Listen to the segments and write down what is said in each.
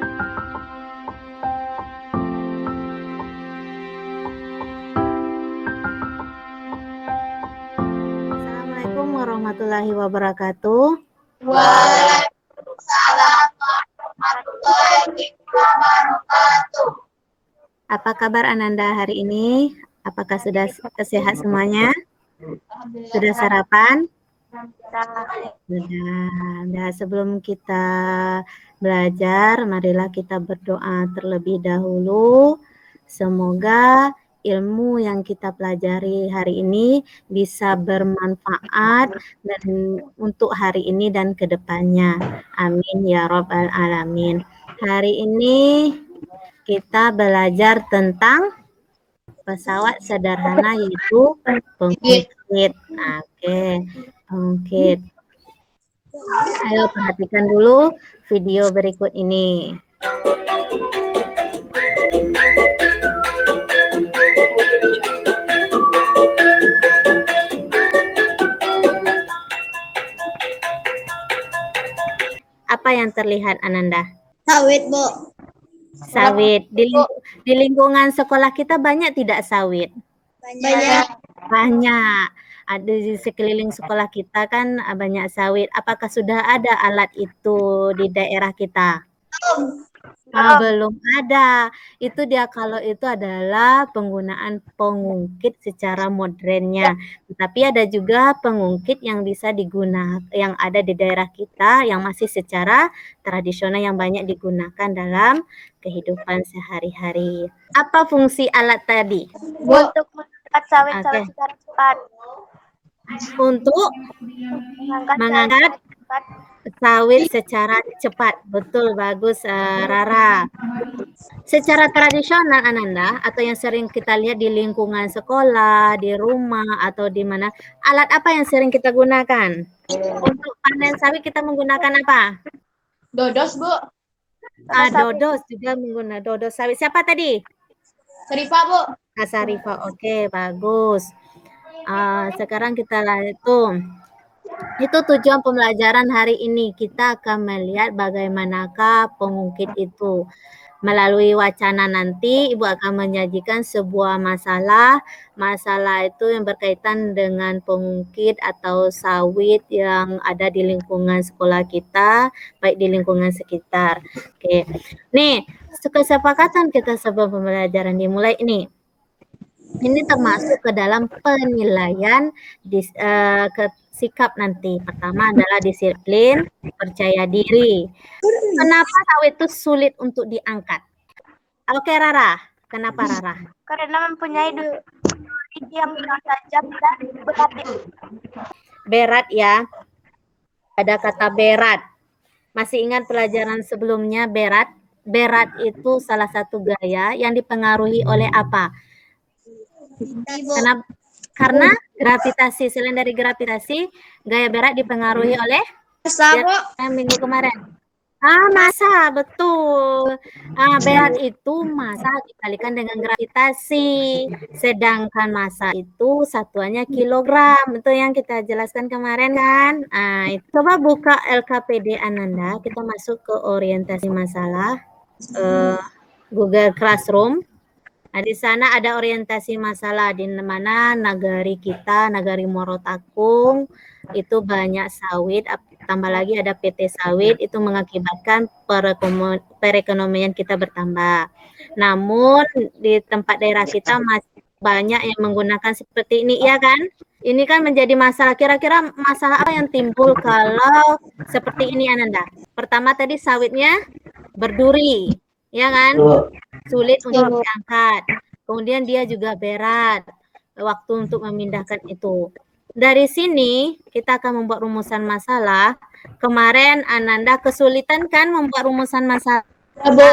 Assalamualaikum warahmatullahi wabarakatuh. Waalaikumsalam warahmatullahi wabarakatuh. Apa kabar Ananda hari ini? Apakah sudah sehat semuanya? Sudah sarapan? Sudah. Sebelum kita belajar, marilah kita berdoa terlebih dahulu. Semoga ilmu yang kita pelajari hari ini bisa bermanfaat dan untuk hari ini dan ke depannya. Amin ya rabbal alamin. Hari ini kita belajar tentang pesawat sederhana yaitu pengungkit. Oke, pengungkit. Ayo perhatikan dulu video berikut ini. Apa yang terlihat Ananda? Sawit, Bu. Sawit. Di lingkungan sekolah kita banyak tidak sawit? Banyak. Ada di sekeliling sekolah kita kan banyak sawit. Apakah sudah ada alat itu di daerah kita? Belum ada. Itu dia, kalau itu adalah penggunaan pengungkit secara modernnya. Tapi ada juga pengungkit yang bisa digunakan, yang ada di daerah kita, yang masih secara tradisional yang banyak digunakan dalam kehidupan sehari-hari. Apa fungsi alat tadi? Untuk mengangkat sawit-sawit secara cepat. Untuk mengangkat sawit secara cepat. Betul, bagus Rara. Secara tradisional Ananda, atau yang sering kita lihat di lingkungan sekolah, di rumah, atau di mana, alat apa yang sering kita gunakan? Untuk panen sawit kita menggunakan apa? Dodos, Bu. Dodos juga menggunakan dodos sawit. Siapa tadi? Sarifah, Bu. Sarifah. Oke, bagus. Sekarang kita lanjut. Itu tujuan pembelajaran hari ini. Kita akan melihat bagaimanakah pengungkit itu. Melalui wacana nanti, Ibu akan menyajikan sebuah masalah. Masalah itu yang berkaitan dengan pengungkit atau sawit yang ada di lingkungan sekolah kita, baik di lingkungan sekitar. Oke. Nih, kesepakatan kita sebelum pembelajaran dimulai ini. Ini termasuk ke dalam penilaian sikap nanti. Pertama adalah disiplin, percaya diri. Kenapa sawit itu sulit untuk diangkat? Oke Rara, kenapa Rara? Karena mempunyai duri yang tajam dan berat. Berat ya. Ada kata berat. Masih ingat pelajaran sebelumnya berat? Berat itu salah satu gaya yang dipengaruhi oleh apa? Karena gravitasi. Selain dari gravitasi, gaya berat dipengaruhi oleh minggu kemarin. Massa, betul. Berat itu massa dikalikan dengan gravitasi. Sedangkan massa itu satuannya kilogram. Itu yang kita jelaskan kemarin kan? Coba buka LKPD Ananda. Kita masuk ke orientasi masalah. Google Classroom. Di sana ada orientasi masalah di mana nagari kita, nagari Morotakum, itu banyak sawit, tambah lagi ada PT sawit, itu mengakibatkan perekonomian kita bertambah. Namun di tempat daerah kita masih banyak yang menggunakan seperti ini, ya kan? Ini kan menjadi masalah. Kira-kira masalah apa yang timbul kalau seperti ini Ananda? Pertama tadi sawitnya berduri, ya kan? Sulit untuk diangkat. Kemudian dia juga berat waktu untuk memindahkan itu. Dari sini kita akan membuat rumusan masalah. Kemarin Ananda kesulitan kan membuat rumusan masalah? Ya, Bu.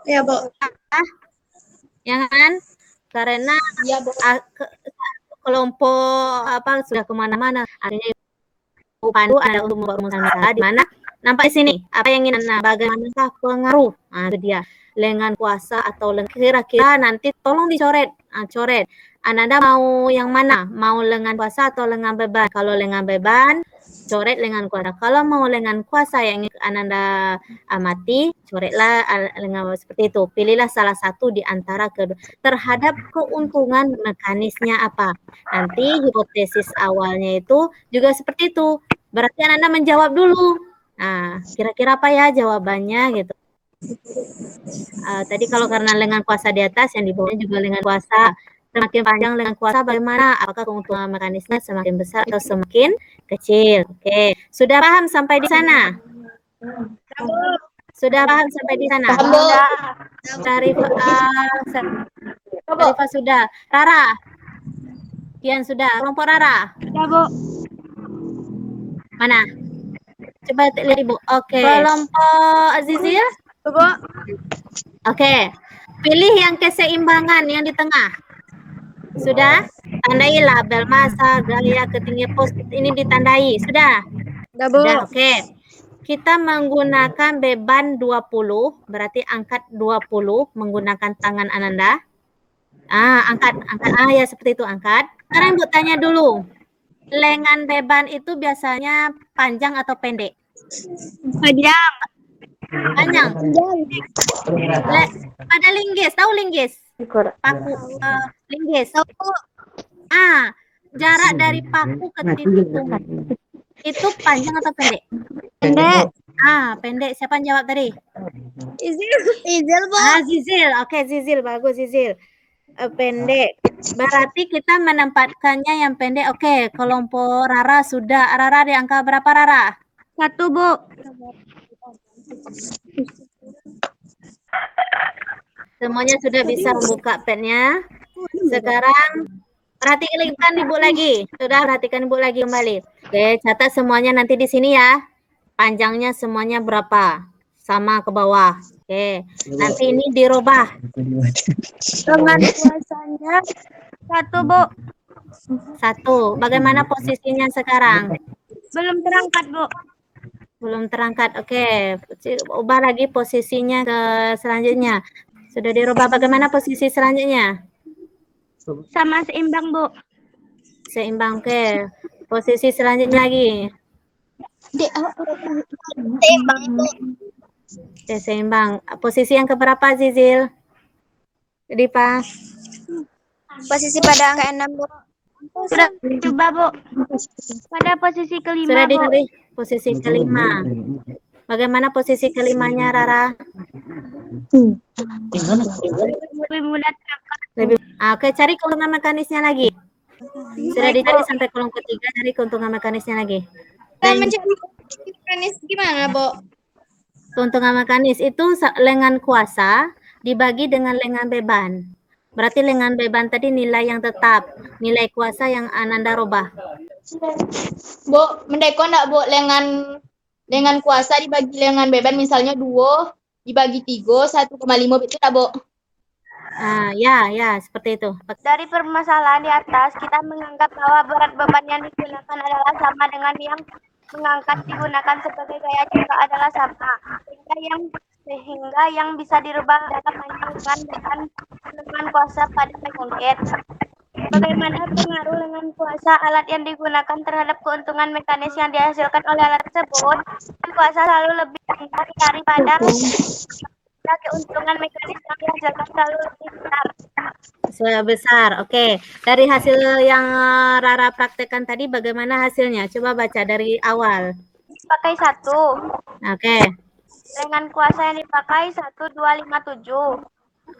Ya, Bu. Ya kan? Karena ya, Bu. kelompok sudah kemana-mana. Artinya pandu ada untuk membuat rumusan masalah di mana nampak di sini apa yang ingin bagaimanakah pengaruh itu dia lengan kuasa atau kira-kira nanti tolong dicoret coret Ananda mau yang mana, mau lengan kuasa atau lengan beban? Kalau lengan beban coret lengan kuasa. Kalau mau lengan kuasa yang Ananda amati, coretlah lengan seperti itu. Pilihlah salah satu di antara kedua. Terhadap keuntungan mekanisnya apa? Nanti hipotesis awalnya itu juga seperti itu. Berarti Ananda menjawab dulu. Nah, kira-kira apa ya jawabannya gitu. Tadi kalau karena lengan kuasa di atas, yang di bawahnya juga lengan kuasa. Semakin panjang lengan kuasa bagaimana? Apakah keuntungan mekanisme semakin besar atau semakin kecil? Oke, sudah paham sampai di sana? Sudah paham sampai di sana? Syarifah sudah. Rara? Kian sudah. Kelompok Rara? Ya, Bu. Mana? Coba lihat Ibu. Oke. Kelompok Azizil? Bu. Oke. Pilih yang keseimbangan yang di tengah. Sudah? Tandai label massa, gaya, ketinggian pos ini ditandai. Sudah? Sudah, oke. Kita menggunakan beban 20, berarti angkat 20 menggunakan tangan Ananda. Angkat. Ya seperti itu, angkat. Sekarang Ibu tanya dulu. Lengan beban itu biasanya panjang atau pendek? Panjang. Panjang. Pada linggis, tahu linggis? Paku linggis. Jarak dari paku ke titik itu panjang atau pendek? Pendek. Pendek. Siapa yang jawab tadi? Zizil, Bu. Zizil. Oke, Zizil. Bagus, Zizil. Pendek. Berarti kita menempatkannya yang pendek. Oke, kelompok Rara sudah. Rara di angka berapa, Rara? 1, Bu. Semuanya sudah bisa membuka pennya. Sekarang perhatikan Ibu lagi. Sudah, perhatikan Ibu lagi kembali. Oke, catat semuanya nanti di sini ya. Panjangnya semuanya berapa? Sama ke bawah. Oke, nanti ini dirubah. Lengan kuasanya 1, Bu. 1. Bagaimana posisinya sekarang? Belum terangkat, Bu. Belum terangkat. Oke, ubah lagi posisinya ke selanjutnya. Sudah dirubah. Bagaimana posisi selanjutnya? Sama seimbang, Bu. Seimbang. Oke. Posisi selanjutnya lagi. Seimbang, Bu. Oke, seimbang. Posisi yang keberapa, Zizil? Jadi, Pak. Posisi pada angka 6, Bu. Sudah coba, Bu. Pada posisi kelima, Sudah Bu. dicari posisi kelima. Bagaimana posisi kelimanya, Rara? Lebih mudah terangkat. Oke, cari keuntungan mekanisnya lagi. Sudah dicari sampai kolom ketiga, cari keuntungan mekanisnya lagi. Mencari mekanis gimana, Bu? Keuntungan mekanis itu lengan kuasa dibagi dengan lengan beban. Berarti lengan beban tadi nilai yang tetap, nilai kuasa yang Ananda rubah. Bu, mendeko enggak, Bu, lengan kuasa dibagi lengan beban misalnya 2 dibagi 3 1,5 itu enggak, Bu? Ya, seperti itu. Dari permasalahan di atas, kita menganggap bahwa berat beban yang digunakan adalah sama dengan yang mengangkat digunakan sebagai gaya juga adalah sama. Sehingga yang bisa dirubah adalah panjang lengan kuasa pada mengangkat. Bagaimana pengaruh lengan kuasa alat yang digunakan terhadap keuntungan mekanis yang dihasilkan oleh alat tersebut? Lengan kuasa selalu lebih rendah daripada keuntungan mekanis yang dihasilkan selalu lebih besar. Oke. Dari hasil yang Rara praktekkan tadi bagaimana hasilnya? Coba baca dari awal. Pakai 1. Oke. Lengan kuasa yang dipakai 1257.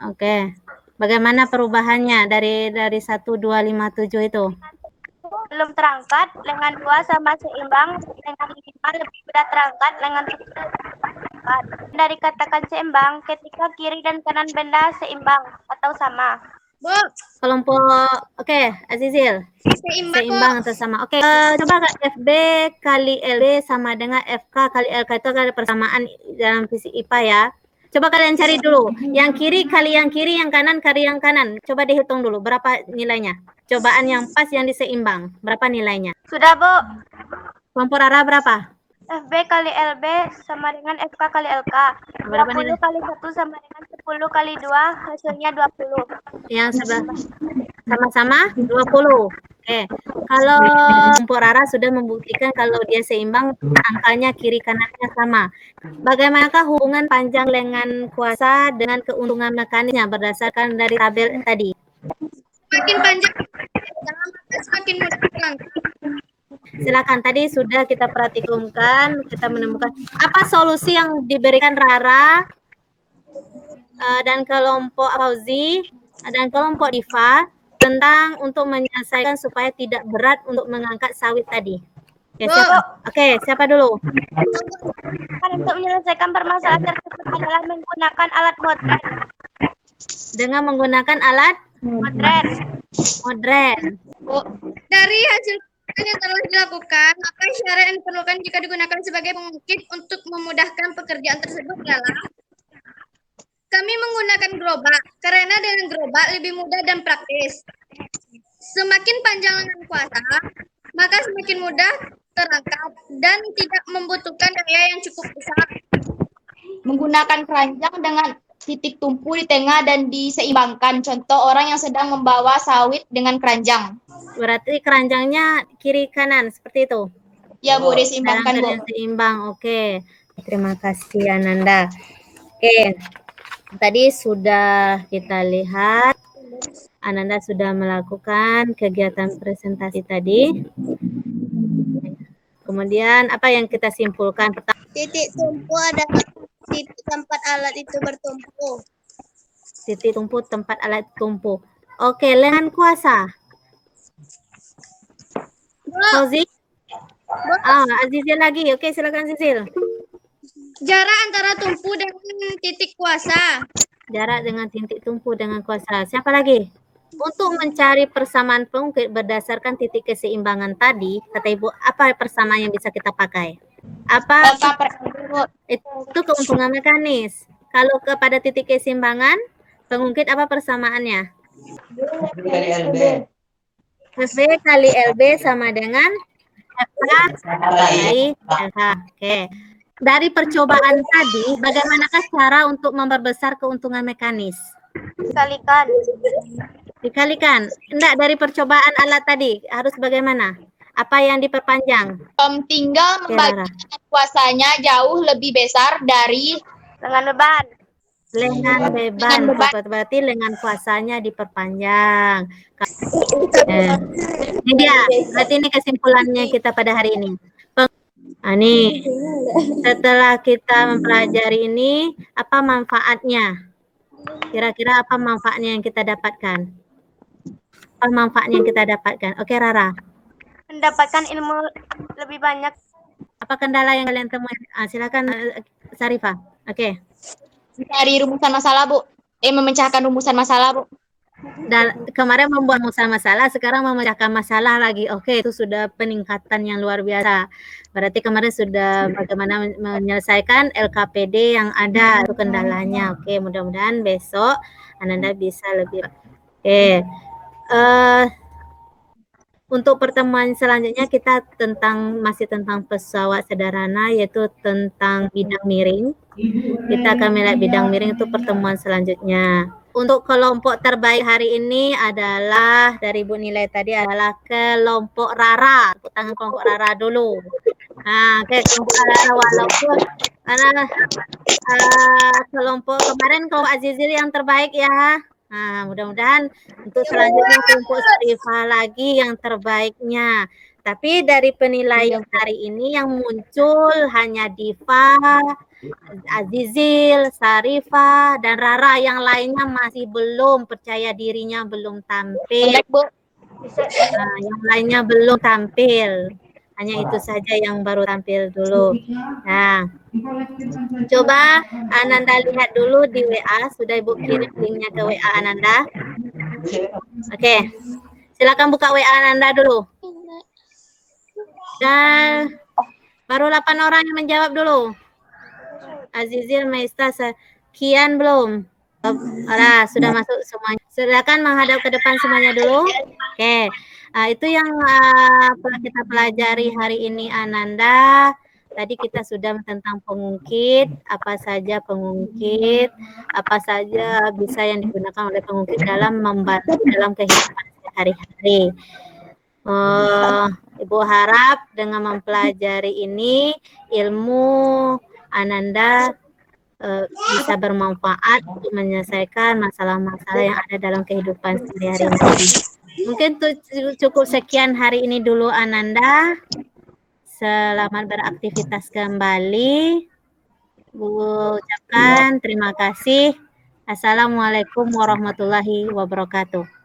Oke. Bagaimana perubahannya dari 1257 itu? Belum terangkat, lengan 2 sama seimbang, lengan 5 lebih mudah terangkat, lengan 7 terangkat. Dari katakan seimbang, ketika kiri dan kanan benda seimbang atau sama. Bu, Kelompok, oke, Azizil. Seimbang atau sama. Oke, coba FB kali LB sama dengan FK kali LK itu ada persamaan dalam fisik IPA ya. Coba kalian cari dulu. Yang kiri kali yang kiri, yang kanan kali yang kanan. Coba dihitung dulu berapa nilainya. Cobaan yang pas yang diseimbang. Berapa nilainya? Sudah, Bu. Kelompok Rara berapa? FB kali LB sama dengan FK kali LK. Berapa 20 nilai? kali 1 sama dengan 10 kali 2, hasilnya 20. Yang sama-sama 20. Oke. Kalau kelompok Rara sudah membuktikan kalau dia seimbang, angkanya kiri kanannya sama. Bagaimanakah hubungan panjang lengan kuasa dengan keuntungan mekanisnya berdasarkan dari tabel tadi? Semakin panjang, maka semakin mudah terangkat. Silakan, tadi sudah kita perhatikan, kita menemukan apa solusi yang diberikan Rara dan kelompok Fauzi dan kelompok Diva tentang untuk menyelesaikan supaya tidak berat untuk mengangkat sawit tadi. Siapa dulu? Untuk menyelesaikan permasalahan tersebut adalah menggunakan alat modern. Dengan menggunakan alat Modern. Dari hasil yang telah dilakukan, maka syarat yang diperlukan jika digunakan sebagai pengungkit untuk memudahkan pekerjaan tersebut adalah kami menggunakan gerobak karena dengan gerobak lebih mudah dan praktis. Semakin panjang lengan kuasa, maka semakin mudah terangkat dan tidak membutuhkan daya yang cukup besar. Menggunakan keranjang dengan titik tumpu di tengah dan diseimbangkan. Contoh orang yang sedang membawa sawit dengan keranjang. Berarti keranjangnya kiri kanan seperti itu. Ya Bu, diseimbangkan Bu. Seimbang. Oke. Terima kasih Ananda. Oke. Tadi sudah kita lihat Ananda sudah melakukan kegiatan presentasi tadi. Kemudian apa yang kita simpulkan? Pertama, Titik tumpu adalah titik tempat alat itu bertumpu. titik tumpu tempat alat tumpu. Oke, lengan kuasa. Fauzi? Azizil lagi. Oke, silakan Zizil. Jarak antara tumpu dengan titik kuasa. Jarak dengan titik tumpu dengan kuasa. Siapa lagi? Untuk mencari persamaan pengungkit berdasarkan titik keseimbangan tadi, kata Ibu, apa persamaan yang bisa kita pakai? Apa? Itu keuntungan mekanis. Kalau kepada titik keseimbangan, pengungkit apa persamaannya? FV kali LB sama dengan FH kali FH. Oke. Dari percobaan tadi, bagaimanakah cara untuk memperbesar keuntungan mekanis? Dikalikan. Enggak, dari percobaan alat tadi harus bagaimana? Apa yang diperpanjang? Tinggal membagi kuasanya jauh lebih besar dari Lengan beban. Lengan beban. Berarti lengan kuasanya diperpanjang. Ini dia. Berarti ini kesimpulannya kita pada hari ini. Nih, setelah kita mempelajari ini, apa manfaatnya? Kira-kira apa manfaatnya yang kita dapatkan? Apa manfaatnya yang kita dapatkan? Oke, Rara. Mendapatkan ilmu lebih banyak. Apa kendala yang kalian temui? Silakan Sarifah. Oke. Mencari rumusan masalah, Bu. Memecahkan rumusan masalah, Bu. Dan kemarin membuat masalah, sekarang memecahkan masalah lagi. Oke, itu sudah peningkatan yang luar biasa. Berarti kemarin sudah bagaimana menyelesaikan LKPD yang ada, itu kendalanya. Oke, mudah-mudahan besok Ananda bisa lebih. Oke. Untuk pertemuan selanjutnya kita masih tentang pesawat sederhana, yaitu tentang bidang miring. Kita akan melihat bidang miring itu pertemuan selanjutnya. Untuk kelompok terbaik hari ini adalah dari Bu Nilai tadi adalah kelompok Rara. Tepuk tangan kelompok Rara dulu. Oke, kelompok Rara walaupun karena kelompok kemarin kelompok Azizil yang terbaik ya. Mudah-mudahan untuk selanjutnya kelompok Sarifah lagi yang terbaiknya. Tapi dari penilaian hari ini yang muncul hanya Diva, Azizil, Sarifah, dan Rara. Yang lainnya masih belum percaya dirinya, belum tampil. Yang lainnya belum tampil. Hanya itu saja yang baru tampil dulu. Nah, coba Ananda lihat dulu di WA. Sudah Ibu kirim linknya ke WA Ananda. Oke, silakan buka WA Ananda dulu. Dan baru 8 orang yang menjawab dulu. Azizil, Maista, Kian belum? Sudah masuk semuanya. Silakan menghadap ke depan semuanya dulu. Oke. Itu yang kita pelajari hari ini Ananda. Tadi kita sudah tentang pengungkit, apa saja pengungkit, apa saja bisa yang digunakan oleh pengungkit dalam membantu dalam kehidupan sehari-hari. Ibu harap dengan mempelajari ini ilmu Ananda bisa bermanfaat untuk menyelesaikan masalah-masalah yang ada dalam kehidupan sehari-hari nanti. Mungkin cukup sekian hari ini dulu Ananda. Selamat beraktivitas kembali. Bu ucapkan terima kasih. Assalamualaikum warahmatullahi wabarakatuh.